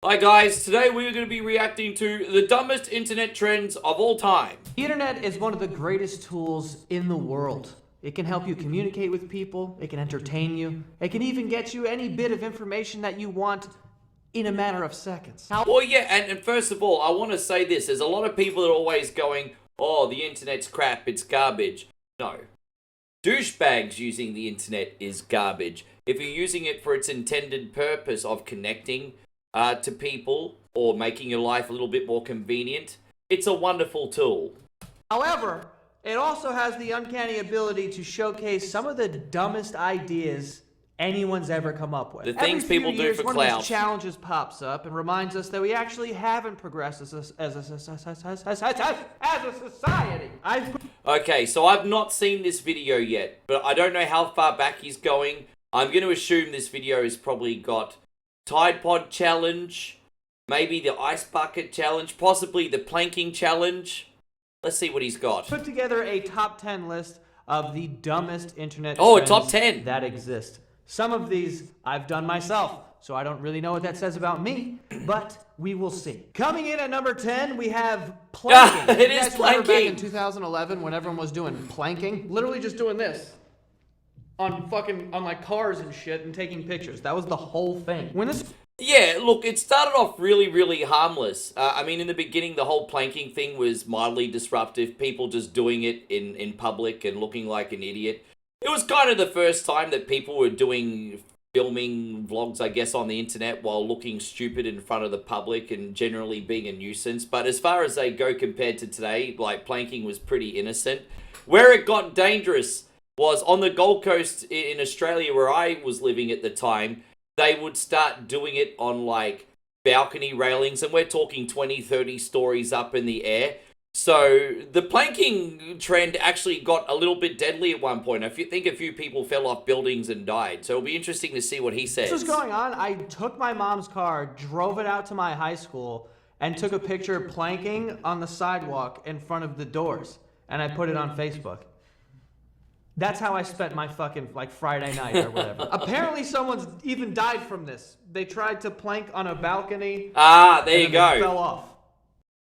Hi guys, today we're going to be reacting to the dumbest internet trends of all time. The internet is one of the greatest tools in the world. It can help you communicate with people, it can entertain you, it can even get you any bit of information that you want in a matter of seconds. Well, yeah, and first of all, I want to say this. There's a lot of people that are always going, oh, the internet's crap, it's garbage. No. Douchebags using the internet is garbage. If you're using it for its intended purpose of connecting to people or making your life a little bit more convenient, it's a wonderful tool. However, it also has the uncanny ability to showcase some of the dumbest ideas anyone's ever come up with. The things people do for one clout. of these challenges pops up and reminds us that we actually haven't progressed as a society. Okay, so I've not seen this video yet, but I don't know how far back he's going. I'm going to assume this video has probably got Tide Pod Challenge, maybe the Ice Bucket Challenge, possibly the Planking Challenge. Let's see what he's got. Put together a top 10 list of the dumbest internet Oh, a trends top 10 that exist. Some of these I've done myself, so I don't really know what that says about me, but we will see. Coming in at number 10, we have planking. It You is guys remember planking. back in 2011 when everyone was doing planking? Literally just doing this. On like cars and shit and taking pictures. That was the whole thing. Yeah, look, it started off really, really harmless. I mean, in the beginning, the whole planking thing was mildly disruptive. People just doing it in public and looking like an idiot. It was kind of the first time that people were filming vlogs, I guess, on the internet while looking stupid in front of the public and generally being a nuisance. But as far as they go compared to today, like, planking was pretty innocent. Where it got dangerous was on the Gold Coast in Australia, where I was living at the time. They would start doing it on, like, balcony railings, and we're talking 20, 30 stories up in the air. So the planking trend actually got a little bit deadly at one point. I think a few people fell off buildings and died. So it'll be interesting to see what he says. This was going on. I took my mom's car, drove it out to my high school, and took a picture planking on the sidewalk in front of the doors. And I put it on Facebook. That's how I spent my fucking, like, Friday night or whatever. Apparently someone's even died from this. They tried to plank on a balcony. Ah, there you go. They fell off.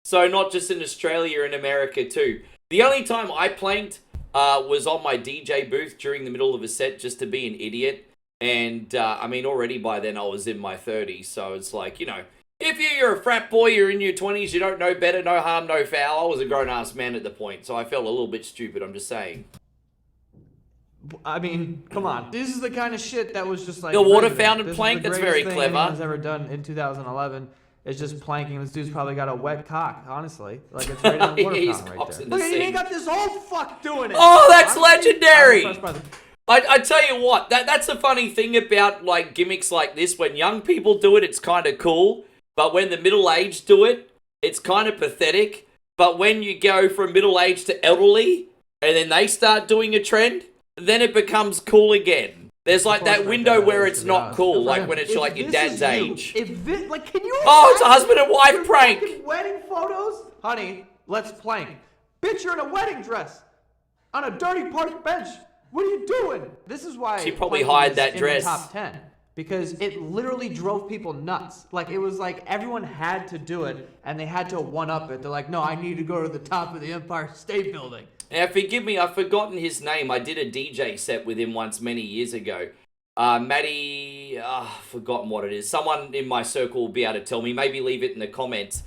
So not just in Australia, in America too. The only time I planked was on my DJ booth during the middle of a set just to be an idiot. And, I mean, already by then I was in my 30s. So it's like, you know, if you're a frat boy, you're in your 20s, you don't know better, no harm, no foul. I was a grown-ass man at the point, so I felt a little bit stupid, I'm just saying. I mean, come on. This is the kind of shit that was just like The water regular. fountain This is plank, the that's greatest very thing clever. anyone's ever done in 2011 is just planking. This dude's probably got a wet cock, honestly. Like, it's right in the water He's fountain right cocks there. in the Look, he sink. ain't got this old fuck doing it. Oh, that's Honestly, legendary. I'm impressed by the- I tell you what, that's the funny thing about, like, gimmicks like this. When young people do it, it's kind of cool. But when the middle-aged do it, it's kind of pathetic. But when you go from middle-aged to elderly, and then they start doing a trend, then it becomes cool again. There's like that window where it's not cool, like when it's like your dad's age. Like, can you? Oh, it's a husband and wife You're prank. taking wedding photos, honey. Let's plank. Bitch, you're in a wedding dress on a dirty park bench. What are you doing? This is why She probably planking hired is that in dress. the top 10 because it literally drove people nuts. Like, it was like everyone had to do it and they had to one up it. They're like, no, I need to go to the top of the Empire State Building. Now, forgive me, I've forgotten his name. I did a DJ set with him once many years ago. Matty, forgotten what it is. Someone in my circle will be able to tell me. Maybe leave it in the comments.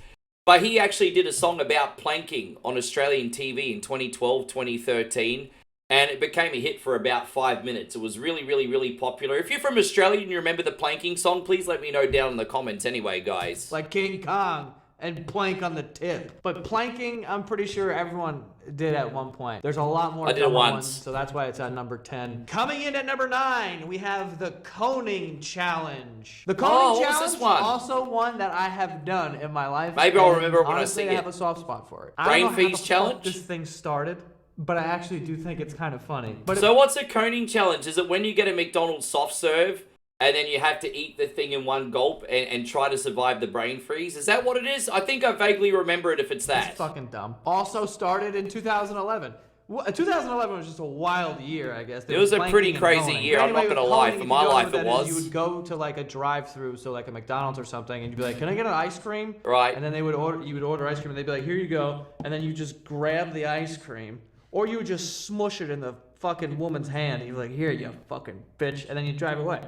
But he actually did a song about planking on Australian TV in 2012, 2013. And it became a hit for about 5 minutes. It was really, really, really popular. If you're from Australia and you remember the planking song, please let me know down in the comments anyway, guys. Like King Kong and plank on the tip. But planking, I'm pretty sure everyone did at one point. There's a lot more I did it dumber once. ones, so that's why it's at number 10. Coming in at number 9, we have the coning challenge. The coning Oh, what was challenge, this one? also one that I have done in my life. Maybe I'll and remember it when I honestly, see I it. have a soft spot for it. Brain I don't know how freeze the challenge? fuck this thing started, but I actually do think it's kind of funny. But So what's a coning challenge? Is it when you get a McDonald's soft serve and then you have to eat the thing in one gulp and try to survive the brain freeze? Is that what it is? I think I vaguely remember it if it's that. It's fucking dumb. Also started in 2011 2011 was just a wild year, I guess. It was a pretty crazy year, I'm not gonna lie. For my life, it was. You would go to like a drive-through, so like a McDonald's or something, and you'd be like, "Can I get an ice cream?" Right. And then you would order ice cream, and they'd be like, "Here you go," and then you just grab the ice cream, or you would just smush it in the fucking woman's hand, and you're like, "Here, you fucking bitch," and then you drive away.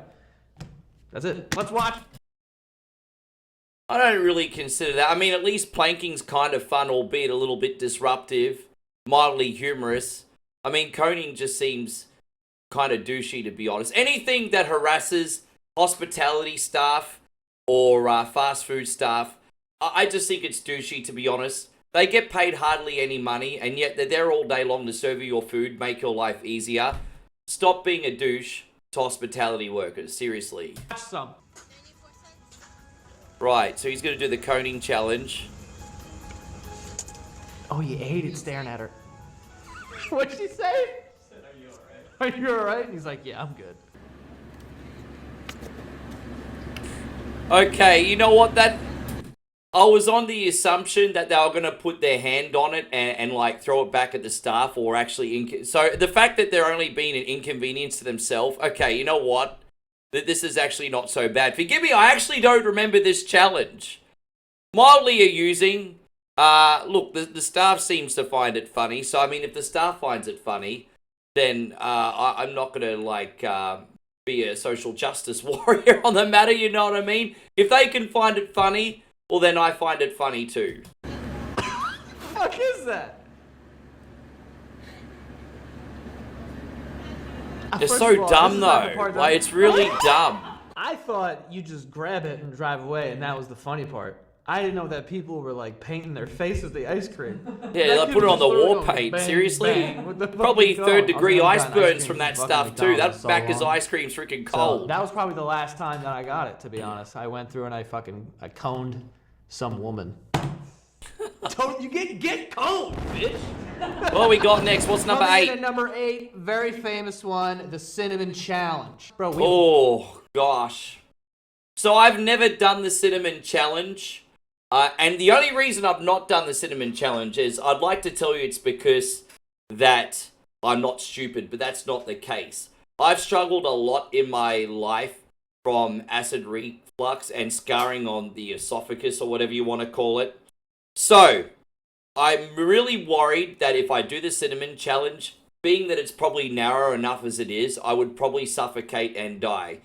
That's it. Let's watch. I don't really consider that. I mean, at least planking's kind of fun, albeit a little bit disruptive, mildly humorous. I mean, coning just seems kind of douchey, to be honest. Anything that harasses hospitality staff or fast food staff, I just think it's douchey, to be honest. They get paid hardly any money, and yet they're there all day long to serve you your food, make your life easier. Stop being a douche to hospitality workers, seriously. Watch some. Right, so he's going to do the coning challenge. Oh, you ate it staring at her. What'd she say? She said, "Are you alright?" Are you alright? And he's like, "Yeah, I'm good." Okay, you know what? I was on the assumption that they were going to put their hand on it and like throw it back at the staff, or actually... So the fact that they're only being an inconvenience to themselves, okay, you know what? This is actually not so bad. Forgive me, I actually don't remember this challenge. Mildly amusing. Look, the staff seems to find it funny. So, I mean, if the staff finds it funny, then I'm not going to, like, be a social justice warrior on the matter, you know what I mean? If they can find it funny, well, then I find it funny too. Fuck is that? They're First so of all, dumb, this is not the though. part that- Like, it's really dumb. I thought you just grab it and drive away, and that was the funny part. I didn't know that people were like painting their face with the ice cream. Yeah, That they kid put it was on the literally war going paint. bang, Seriously? bang with the Probably fucking third cone. degree I ice was gonna burns ice from cream that fucking stuff too. McDonald's That so back his long. ice cream's freaking So cold. that was probably the last time that I got it, to be honest. I went through and I coned some woman. Don't you get coned, bitch? What we got next? What's number Coming in 8? at number 8, very famous one, the cinnamon challenge. Bro, Oh, gosh. So I've never done the cinnamon challenge. And the only reason I've not done the cinnamon challenge is I'd like to tell you it's because that I'm not stupid, but that's not the case. I've struggled a lot in my life from acid reflux and scarring on the esophagus or whatever you want to call it. So, I'm really worried that if I do the cinnamon challenge, being that it's probably narrow enough as it is, I would probably suffocate and die.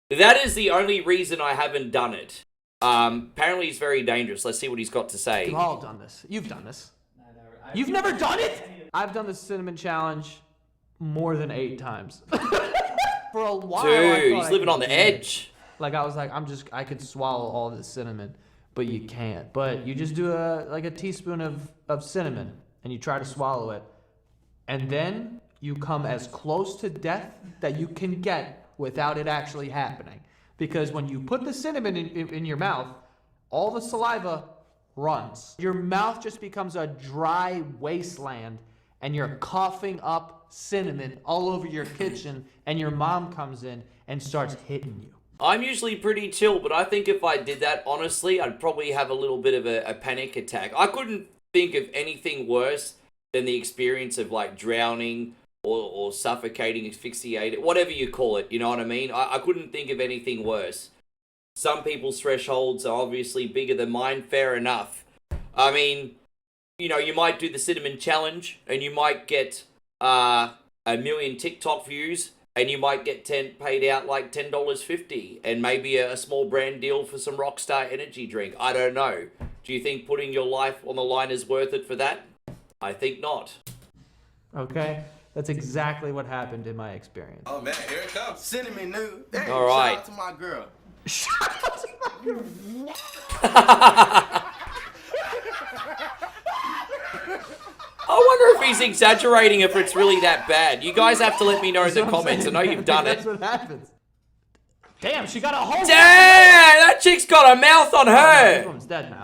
That is the only reason I haven't done it. Apparently it's very dangerous. Let's see what he's got to say. We've all done this. You've done this. You've never done it? I've done the cinnamon challenge more than 8 times. For a while, I Dude, thought he's I living could on the do it. edge. Like I was like, I could swallow all this cinnamon, but you can't. But you just do a teaspoon of cinnamon and you try to swallow it, and then you come as close to death that you can get without it actually happening. Because when you put the cinnamon in your mouth, all the saliva runs. Your mouth just becomes a dry wasteland, and you're coughing up cinnamon all over your kitchen, and your mom comes in and starts hitting you. I'm usually pretty chill, but I think if I did that, honestly, I'd probably have a little bit of a panic attack. I couldn't think of anything worse than the experience of like drowning or suffocating, asphyxiated, whatever you call it, you know what I mean? I couldn't think of anything worse. Some people's thresholds are obviously bigger than mine, fair enough. I mean, you know, you might do the cinnamon challenge and you might get 1 million TikTok views and you might get paid out like $10.50 and maybe a small brand deal for some Rockstar energy drink. I don't know. Do you think putting your life on the line is worth it for that? I think not. Okay? That's exactly what happened in my experience. Oh man, here it comes. Cinnamon nude. Damn, All right. Shout out to my girl. I wonder if he's exaggerating, if it's really that bad. You guys have to let me know in the comments. I know you've done it. That's what happens. Damn, she got a whole... Damn, that chick's got a mouth on This her. woman's dead now.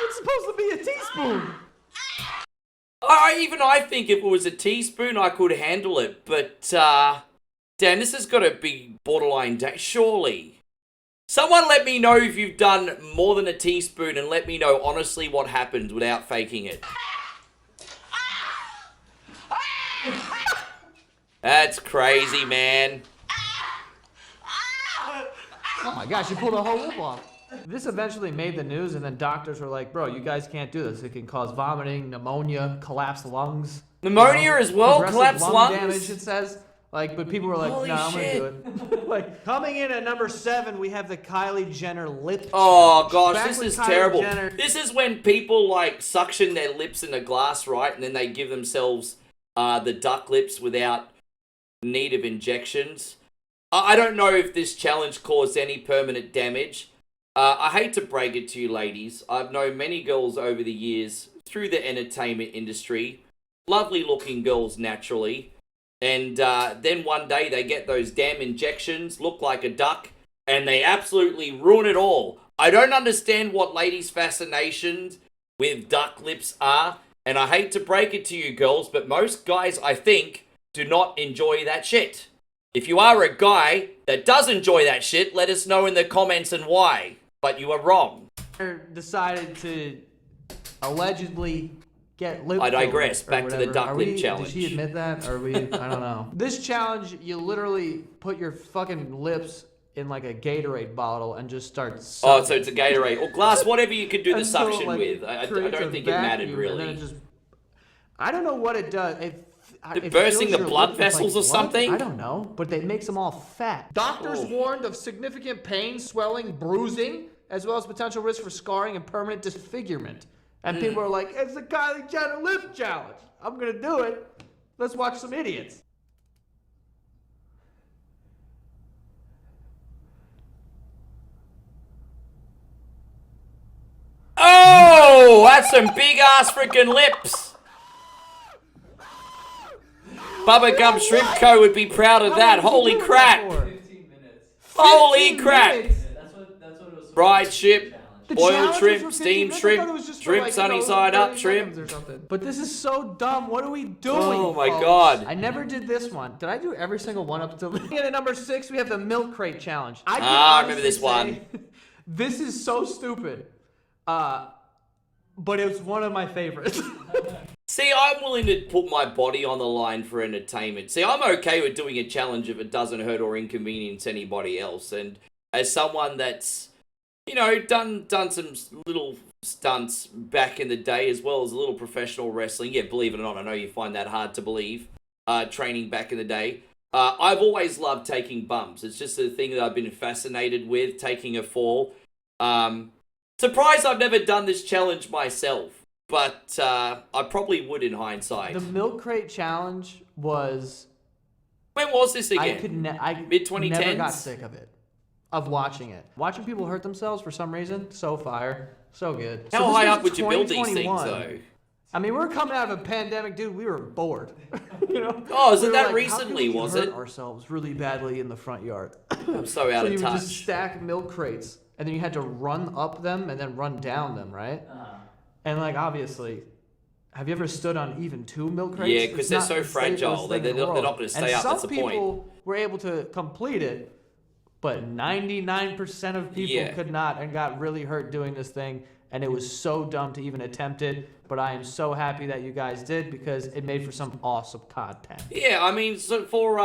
It's supposed to be a teaspoon. Even I think if it was a teaspoon, I could handle it. But, damn, this has got to be borderline, surely. Someone let me know if you've done more than a teaspoon and let me know honestly what happened without faking it. That's crazy, man. Oh my gosh, you pulled a whole lip off. This eventually made the news, and then doctors were like, bro, you guys can't do this. It can cause vomiting, pneumonia, collapsed lungs. Pneumonia as well? Progressive Collapsed lung lungs? damage, it says. Like, but people were like, Holy no, I'm shit. gonna do it. Like, coming in at number 7, we have the Kylie Jenner lip Oh challenge. gosh, Back this when is Kylie terrible. Jenner- This is when people like suction their lips in a glass, right? And then they give themselves the duck lips without need of injections. I don't know if this challenge caused any permanent damage. I hate to break it to you ladies. I've known many girls over the years through the entertainment industry. Lovely looking girls naturally. And then one day they get those damn injections, look like a duck, and they absolutely ruin it all. I don't understand what ladies' fascinations with duck lips are. And I hate to break it to you girls, but most guys, I think, do not enjoy that shit. If you are a guy that does enjoy that shit, let us know in the comments and why. But you are wrong. Decided to allegedly get lip I digress. filler or Back to the whatever. duck Are lip we- challenge. Did she admit that? Or are we? I don't know. This challenge, you literally put your fucking lips in like a Gatorade bottle and just start sucking. Oh, so it's a Gatorade or glass, whatever you could do the Until, suction like, with. I creates a don't think it mattered vacuum, and then really. it just, I don't know what it does. It bursting fills the your blood lips with, vessels or blood? something? I don't know, but it makes them all fat. Doctors Oh. warned of significant pain, swelling, bruising, as well as potential risk for scarring and permanent disfigurement. And people are like, it's the Kylie Jenner lip challenge. I'm going to do it. Let's watch some idiots. Oh, that's some big ass freaking lips. Bubba Gum Shrimp Co. would be proud of that. Holy crap. 15 minutes. Holy 15 crap. minutes. Yeah, that's what it was. Fried shrimp, The boiled challenge was shrimp, for 15 steamed minutes? I thought it shrimp, was just for, shrimp like, sunny you know, side up 30 shrimp. seconds or something. But this is so dumb. What are we doing? Oh my folks? God. I never did this one. Did I do every single one up until the at number 6? We have the milk crate challenge. I remember this one. This is so stupid. But it's one of my favorites. See, I'm willing to put my body on the line for entertainment. See, I'm okay with doing a challenge if it doesn't hurt or inconvenience anybody else. And as someone that's, you know, done some little stunts back in the day, as well as a little professional wrestling. Yeah, believe it or not, I know you find that hard to believe. Training back in the day. I've always loved taking bumps. It's just a thing that I've been fascinated with, taking a fall. Surprised I've never done this challenge myself. But I probably would in hindsight. The milk crate challenge was. When was this again? I Mid-2010s? never got sick of it. Of watching it. Watching people hurt themselves for some reason, so fire. So good. How So this high was up would you build these things, 2021. though? I mean, we're coming out of a pandemic, dude. We were bored. You know? Oh, is it We were that like, recently, how can we was hurt it? ourselves really badly in the front yard. I'm so out So of you would just touch. stack milk crates, and then you had to run up them and then run down them, right? And like obviously, have you ever stood on even 2 milk crates? Yeah, 'cause It's they're not so the safest fragile. thing in the They're not world. gonna stay and up, some that's the point. people were able to complete it, but 99% of people Yeah. could not and got really hurt doing this thing. And it was so dumb to even attempt it. But I am so happy that you guys did because it made for some awesome content. Yeah, I mean, so for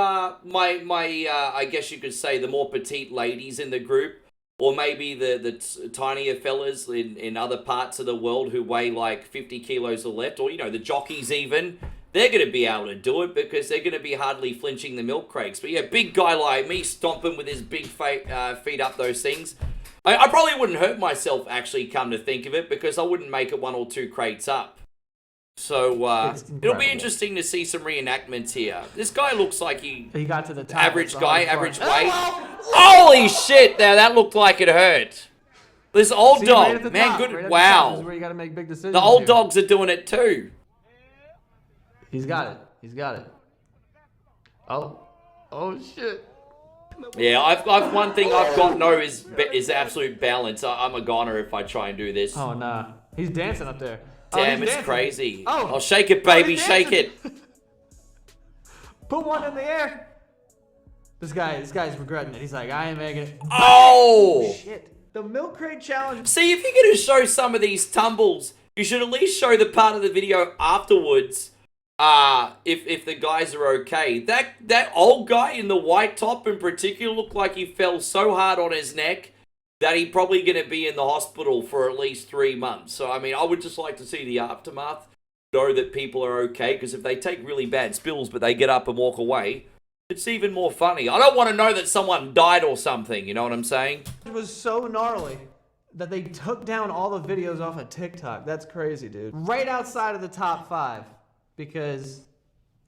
my I guess you could say the more petite ladies in the group, or maybe the tinier fellas in other parts of the world who weigh like 50 kilos or less, or, you know, the jockeys even, they're going to be able to do it because they're going to be hardly flinching the milk crates. But yeah, big guy like me stomping with his big feet up those things. I probably wouldn't hurt myself, actually, come to think of it, because I wouldn't make it 1 or 2 crates up. So, It's it'll be incredible. interesting to see some reenactments here. This guy looks like he... He got to the top. Average It's the guy, hardest average part. weight. Oh, Holy shit, now that looked like it hurt. This old see, dog, right at the man, top, good, right at the top is wow. where you got to make big decisions. The old here. dogs are doing it too. He's got it. He's got it. Oh shit. Yeah, I've one thing I've got is absolute balance. I'm a goner if I try and do this. Oh nah. He's dancing up there. Damn, he's it's dancing. crazy. Oh. Oh, shake it, baby, he's shake dancing. it. Put one in the air. This guy's regretting it. He's like, I ain't making it. Oh! Shit. The milk crate challenge. See, if you're going to show some of these tumbles, you should at least show the part of the video afterwards, if the guys are okay. That old guy in the white top in particular looked like he fell so hard on his neck that he's probably going to be in the hospital for at least 3 months. So, I mean, I would just like to see the aftermath, know that people are okay, because if they take really bad spills but they get up and walk away, it's even more funny. I don't want to know that someone died or something, you know what I'm saying? It was so gnarly that they took down all the videos off of TikTok. That's crazy, dude. Right outside of the top 5 because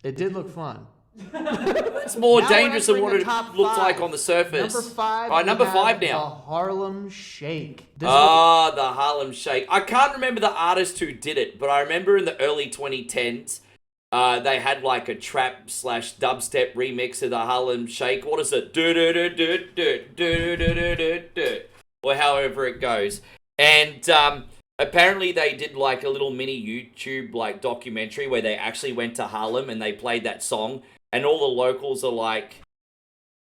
it did look fun. It's more Now dangerous we're than what entering it the top looks like 5. on the surface. Number 5. All right, number we 5 have now. The Harlem Shake. This The Harlem Shake. I can't remember the artist who did it, but I remember in the early 2010s, they had like a trap / dubstep remix of the Harlem Shake. What is it? Or however it goes. And apparently they did like a little mini YouTube like documentary where they actually went to Harlem and they played that song. And all the locals are like,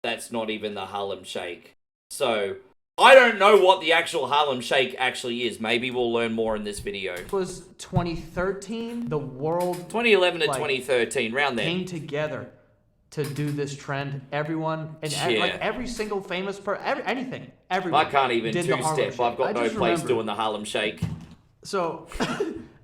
that's not even the Harlem Shake. So, I don't know what the actual Harlem Shake actually is. Maybe we'll learn more in this video. It was 2013. The world 2011 to like, 2013, round there. came together to do this trend. Everyone and Yeah. like every single famous person, anything, everyone. I can't even did the Harlem two-step. Shake. I've got I no just place remembered. doing the Harlem Shake. So,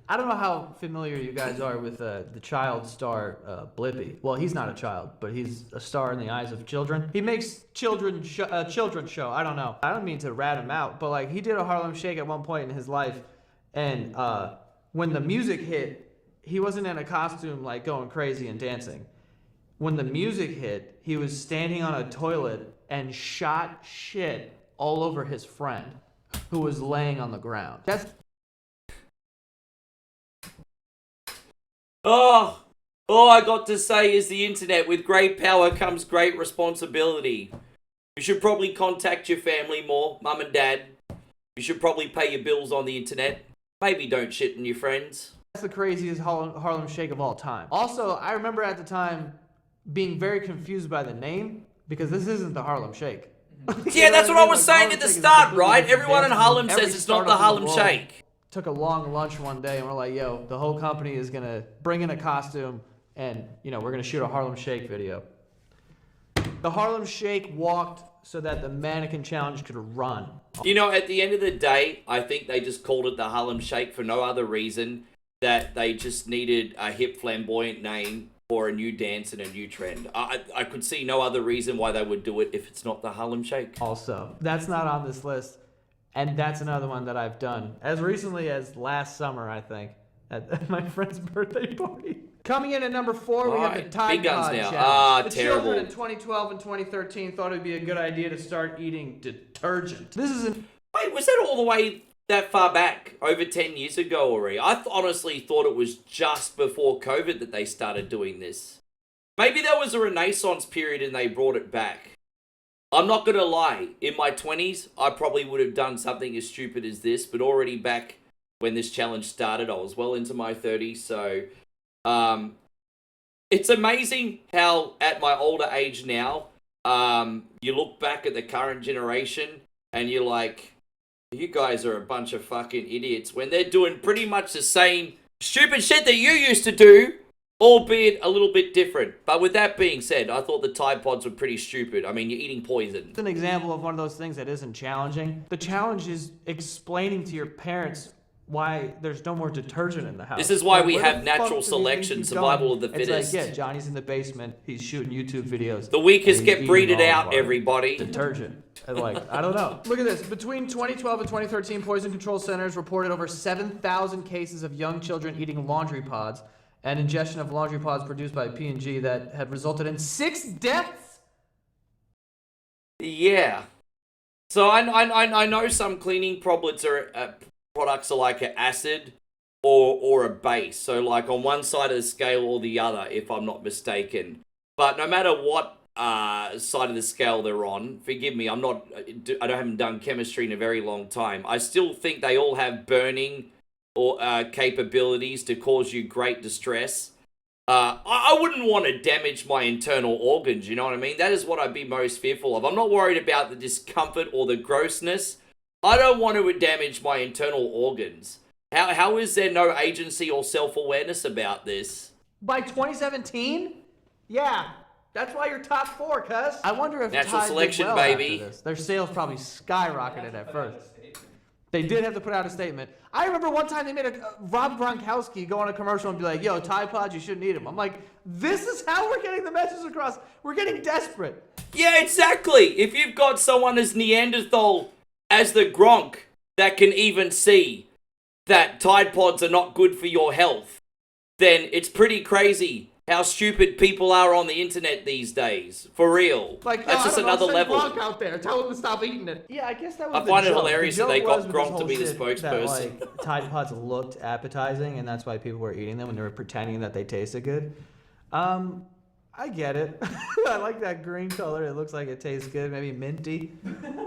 I don't know how familiar you guys are with the child star Blippi. Well, he's not a child, but he's a star in the eyes of children. He makes children's show. I don't know. I don't mean to rat him out, but like he did a Harlem Shake at one point in his life, and when the music hit, he wasn't in a costume like going crazy and dancing. When the music hit, he was standing on a toilet and shot shit all over his friend, who was laying on the ground. That's Oh, all I got to say is the internet. With great power comes great responsibility. You should probably contact your family more, mum and dad. You should probably pay your bills on the internet. Maybe don't shit on your friends. That's the craziest Harlem Shake of all time. Also, I remember at the time being very confused by the name because this isn't the Harlem Shake. Yeah, that's what I was saying at the Harlem Shake is start, completely right? different Everyone in dance Harlem from every says it's not the startup in Harlem world. Shake. Took a long lunch one day and we're like, yo, the whole company is gonna bring in a costume and we're gonna shoot a Harlem Shake video. The Harlem Shake walked so that the mannequin challenge could run. You know, at the end of the day, I think they just called it the Harlem Shake for no other reason that they just needed a hip, flamboyant name for a new dance and a new trend. I could see no other reason why they would do it if it's not the Harlem Shake. Also, that's not on this list. And that's another one that I've done as recently as last summer, I think, at my friend's birthday party. Coming in at number 4, we have the Alright, Tide big guns Pod now. Challenge. The Terrible. children in 2012 and 2013 thought it would be a good idea to start eating detergent. This is an Wait, was that all the way that far back? Over 10 years ago already? I honestly thought it was just before COVID that they started doing this. Maybe there was a renaissance period and they brought it back. I'm not going to lie. In my 20s, I probably would have done something as stupid as this, but already back when this challenge started, I was well into my 30s, so it's amazing how at my older age now, you look back at the current generation and you're like, you guys are a bunch of fucking idiots when they're doing pretty much the same stupid shit that you used to do, albeit a little bit different. But with that being said, I thought the Tide Pods were pretty stupid. I mean, you're eating poison. an example of one of those things that isn't challenging. The challenge is explaining to your parents why there's no more detergent in the house. This is why Like, we where have the fuck natural do you think selection, he's survival going? of the It's fittest. like, yeah, Johnny's in the basement. He's shooting YouTube videos. The weakest and he's get eating breeded olive out, oil. everybody. Detergent. And like, I don't know. Look at this. Between 2012 and 2013, Poison Control Centers reported over 7,000 cases of young children eating laundry pods and ingestion of laundry pods produced by P&G that had resulted in 6 deaths. Yeah. So I know some cleaning products are like an acid or a base. So like on one side of the scale or the other, if I'm not mistaken. But no matter what side of the scale they're on, forgive me, I haven't done chemistry in a very long time. I still think they all have burning or capabilities to cause you great distress. I wouldn't want to damage my internal organs, you know what I mean? That is what I'd be most fearful of. I'm not worried about the discomfort or the grossness. I don't want to damage my internal organs. How is there no agency or self-awareness about this? By 2017? Yeah. That's why you're top 4, cuz. I wonder if Natural Tide did selection, well baby. after this. Their sales probably skyrocketed at first. They did have to put out a statement. I remember one time they made Rob Gronkowski go on a commercial and be like, yo, Tide Pods, you shouldn't eat them. I'm like, this is how we're getting the message across. We're getting desperate. Yeah, exactly. If you've got someone as Neanderthal as the Gronk that can even see that Tide Pods are not good for your health, then it's pretty crazy how stupid people are on the internet these days. For real. Like, that's just another level. Gronk out there. Tell him to stop eating it. Yeah, I guess that was I the find it joke. hilarious The that they joke got was with Gronk this to whole be the shit spokesperson. That, like, Tide Pods looked appetizing, and that's why people were eating them when they were pretending that they tasted good. I get it. I like that green color. It looks like it tastes good. Maybe minty.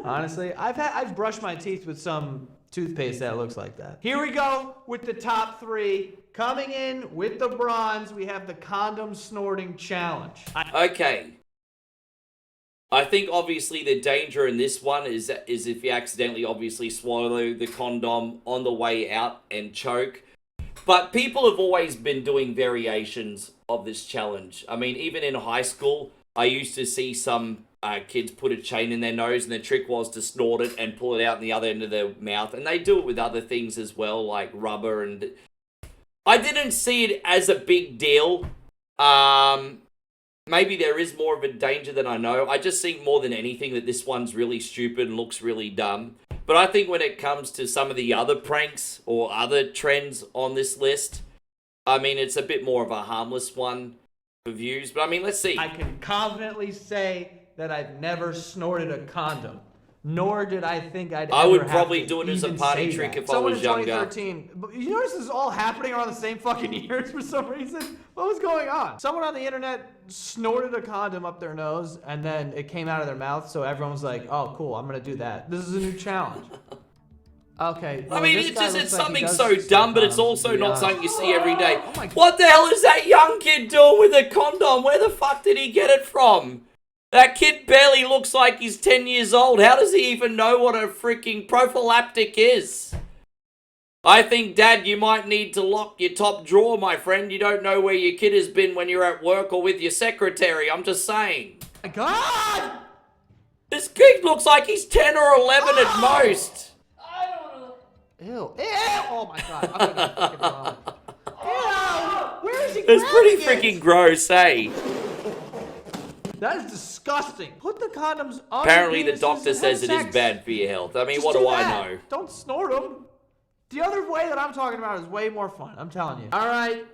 Honestly, I've brushed my teeth with some toothpaste that looks like that. Here we go with the top 3. Coming in with the bronze, we have the condom snorting challenge. Okay. I think obviously the danger in this one is if you accidentally obviously swallow the condom on the way out and choke. But people have always been doing variations of this challenge. I mean, even in high school, I used to see some kids put a chain in their nose, and the trick was to snort it and pull it out in the other end of their mouth. And they do it with other things as well, like rubber. And I didn't see it as a big deal. Maybe there is more of a danger than I know. I just think more than anything that this one's really stupid and looks really dumb. But I think when it comes to some of the other pranks or other trends on this list, I mean, it's a bit more of a harmless one for views. But I mean, let's see. I can confidently say that I've never snorted a condom. Nor did I think I'd I ever would have probably to do it as a even party say trick that. if I was Someone in younger. 2013. But you notice this is all happening around the same fucking years for some reason? What was going on? Someone on the internet snorted a condom up their nose and then it came out of their mouth, so everyone was like, oh, cool, I'm gonna do that. This is a new challenge. Okay. I mean, this it's guy just looks it's like he something does so snort dumb, but it's condoms, also to be not honest. something you see every day. Oh my God. What the hell is that young kid doing with a condom? Where the fuck did he get it from? That kid barely looks like he's 10 years old. How does he even know what a freaking prophylactic is? I think, Dad, you might need to lock your top drawer, my friend. You don't know where your kid has been when you're at work or with your secretary. I'm just saying. My God! This kid looks like he's 10 or 11 at most. Ew. Ew. Oh my God. I'm gonna fucking vomit. Ew. Where is he It's pretty grabbing it? freaking gross, eh? That is disgusting. Put the condoms on Apparently your the penises doctor and says have it is sex. bad for your health. I mean, Just what do I that. know? Don't snort them. The other way that I'm talking about is way more fun. I'm telling you. All right.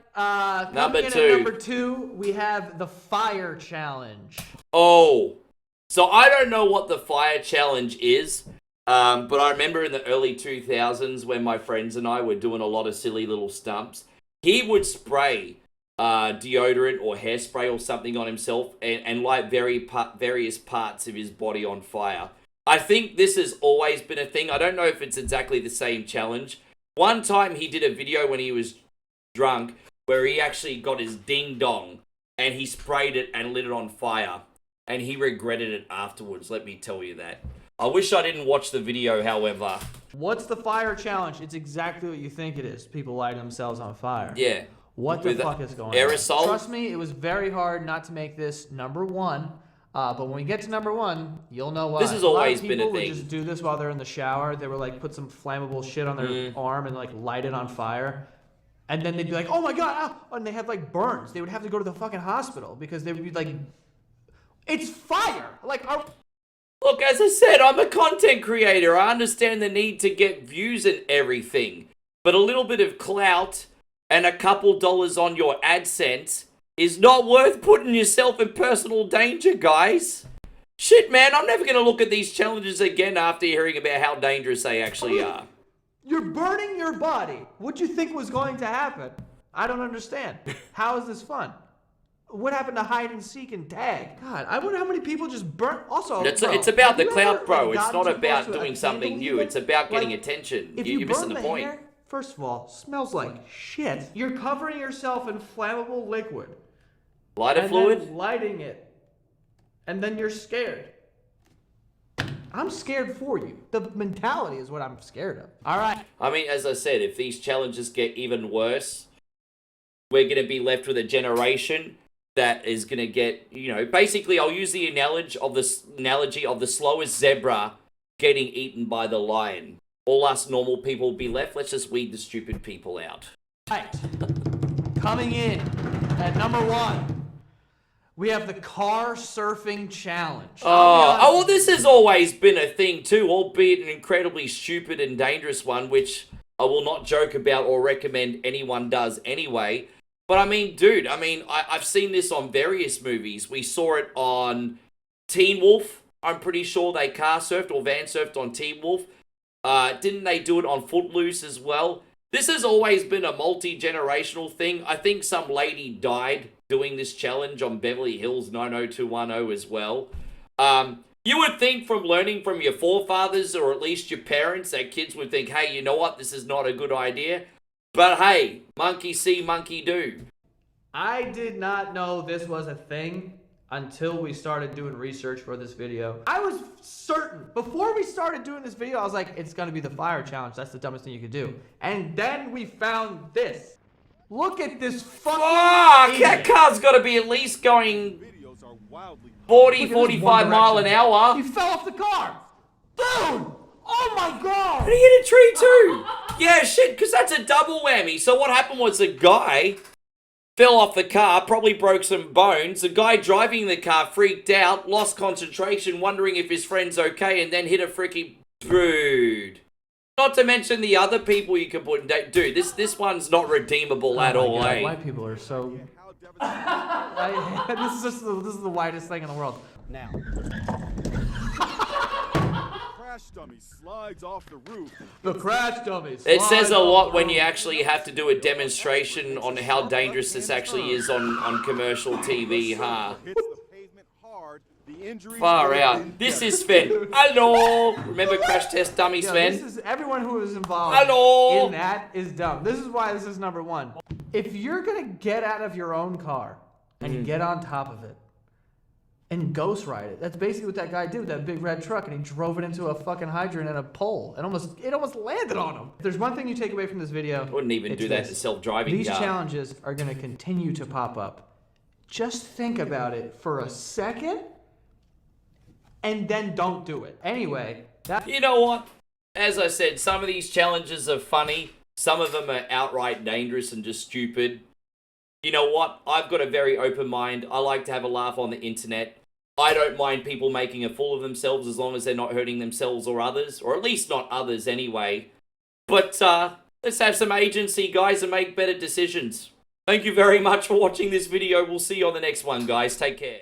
Number coming in two. at number 2, we have the fire challenge. Oh. So I don't know what the fire challenge is, but I remember in the early 2000s when my friends and I were doing a lot of silly little stumps, he would spray deodorant or hairspray or something on himself and light various parts of his body on fire. I think this has always been a thing. I don't know if it's exactly the same challenge. One time he did a video when he was drunk where he actually got his ding dong and he sprayed it and lit it on fire. And he regretted it afterwards, let me tell you that. I wish I didn't watch the video, however. What's the fire challenge? It's exactly what you think it is. People light themselves on fire. Yeah. What the With fuck is going aerosol? on? Trust me, it was very hard not to make this number 1. But when we get to number 1, you'll know why. This has always been a people thing. would just do this while they're in the shower. They were like put some flammable shit on their arm and like light it on fire. And then they'd be like, oh my God, ow! And they have like burns. They would have to go to the fucking hospital because they would be like, it's fire! Like, Look, as I said, I'm a content creator. I understand the need to get views and everything. But a little bit of clout and a couple dollars on your AdSense is not worth putting yourself in personal danger, guys. Shit, man, I'm never going to look at these challenges again after hearing about how dangerous they actually are. you're burning your body. What do you think was going to happen? I don't understand. How is this fun? What happened to hide and seek and tag? God, I wonder how many people just burnt. Also, It's bro, about have the you clout, ever, bro. like, It's gotten not too close about to it? I doing can't something believe new. it. It's about getting Like, attention. If You're you missing burn the the point. hair, First of all, smells like shit. You're covering yourself in flammable liquid. Lighter and fluid? Then lighting it. And then you're scared. I'm scared for you. The mentality is what I'm scared of. All right. I mean, as I said, if these challenges get even worse, we're going to be left with a generation that is going to get, you know, basically I'll use the analogy of the slowest zebra getting eaten by the lion. All us normal people will be left. Let's just weed the stupid people out. Right. Coming in at number 1, we have the car surfing challenge. Well, this has always been a thing too, albeit an incredibly stupid and dangerous one, which I will not joke about or recommend anyone does anyway. But I mean, dude, I've seen this on various movies. We saw it on Teen Wolf. I'm pretty sure they car surfed or van surfed on Teen Wolf. Didn't they do it on Footloose as well? This has always been a multi-generational thing. I think some lady died doing this challenge on Beverly Hills 90210 as well. You would think from learning from your forefathers or at least your parents that kids would think, hey, you know what? This is not a good idea. But hey, monkey see, monkey do. I did not know this was a thing until we started doing research for this video. I was certain, before we started doing this video, I was like, it's gonna be the fire challenge. That's the dumbest thing you could do. And then we found this. Look at this fucking that car's gotta be at least going 40, 45 mile an hour. He fell off the car. Dude! Oh my god! Did he hit a tree too? Yeah, shit, because that's a double whammy. So what happened was the guy fell off the car, probably broke some bones. The guy driving the car freaked out, lost concentration, wondering if his friend's okay, and then hit a freaking dude. Not to mention the other people you can put in date. Dude, this one's not redeemable at all, God, eh? white people are so... this is the whitest thing in the world. Now. Crash dummy slides off the roof. The crash dummies. It says a lot when you actually have to do a demonstration on how dangerous this actually is on commercial TV, huh? Hits the pavement hard. The injuries Far go out. in This depth. is Sven. Hello. Remember Crash Test Dummy Yeah, Sven? this is everyone who is involved Hello. in that is dumb. This is why this is number 1. If you're gonna get out of your own car and get on top of it and ghost ride it, that's basically what that guy did with that big red truck, and he drove it into a fucking hydrant and a pole. It almost landed on him. If there's one thing you take away from this video, Wouldn't even it's do that this. to self-driving These car. challenges are gonna continue to pop up. Just think about it for a second, and then don't do it. Anyway, You know what? As I said, some of these challenges are funny. Some of them are outright dangerous and just stupid. You know what? I've got a very open mind. I like to have a laugh on the internet. I don't mind people making a fool of themselves as long as they're not hurting themselves or others. Or at least not others anyway. But let's have some agency, guys, and make better decisions. Thank you very much for watching this video. We'll see you on the next one, guys. Take care.